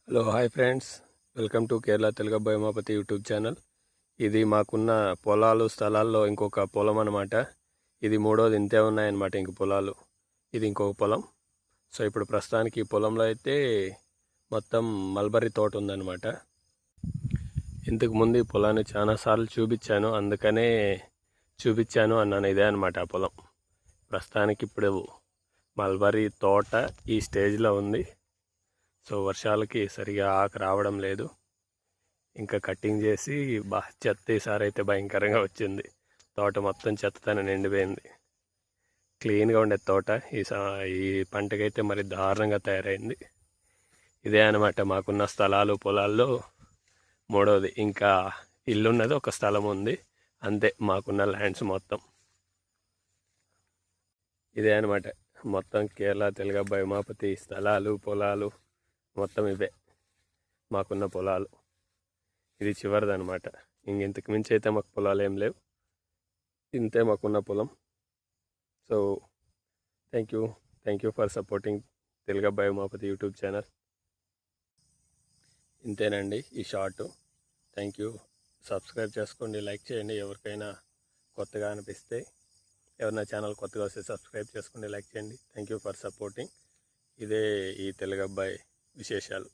Hello hi friends, welcome to Kerala Telugu అబ్బాయి Umapathi YouTube channel. ఇది మాకున్న పొలాలు స్థలాల్లో ఇంకొక పొలం అనమాట. ఇది మూడోది, ఇంతే ఉన్నాయన్నమాట ఇంక పొలాలు. ఇది ఇంకొక పొలం. సో ఇప్పుడు ప్రస్తుతానికి ఈ పొలంలో అయితే మొత్తం మల్బరీ తోట ఉందన్నమాట. ఇంతకు ముందు ఈ పొలాన్ని చాలాసార్లు చూపించాను, అందుకనే చూపించాను అన్నాను. ఇదే అనమాట ఆ పొలం. ప్రస్తుతానికి ఇప్పుడు మల్బరీ తోట ఈ స్టేజ్లో ఉంది. సో వర్షాలకి సరిగా ఆకు రావడం లేదు. ఇంకా కటింగ్ చేసి చెత్త ఈసారి అయితే భయంకరంగా వచ్చింది. తోట మొత్తం చెత్తతోనే నిండిపోయింది. క్లీన్గా ఉండే తోట ఈ పంటకైతే మరి దారుణంగా తయారైంది. ఇదే అనమాట మాకున్న స్థలాలు పొలాల్లో మూడవది. ఇంకా ఇల్లున్నది ఒక స్థలం ఉంది, అంతే మాకున్న ల్యాండ్స్ మొత్తం. ఇదే అనమాట మొత్తం కేరళ తెలుగు అబ్బాయి ఉమాపతి స్థలాలు పొలాలు మొత్తం ఇవే మాకున్న పొలాలు. ఇది చివరిదనమాట. ఇంతకు మించి అయితే మాకు పొలాలు ఏం లేవు. ఇంతే మాకున్న పొలం. So thank you for supporting Telugu అబ్బాయి ఉమాపతి యూట్యూబ్ ఛానల్. ఇంతేనండి ఈ షార్ట్. Thank you. సబ్స్క్రైబ్ చేసుకోండి, లైక్ చేయండి. ఎవరికైనా కొత్తగా అనిపిస్తే, ఎవరైనా ఛానల్ కొత్తగా వస్తే సబ్స్క్రైబ్ చేసుకోండి, లైక్ చేయండి. Thank you for supporting. ఇదే ఈ తెలుగు అబ్బాయి విశేషాలు.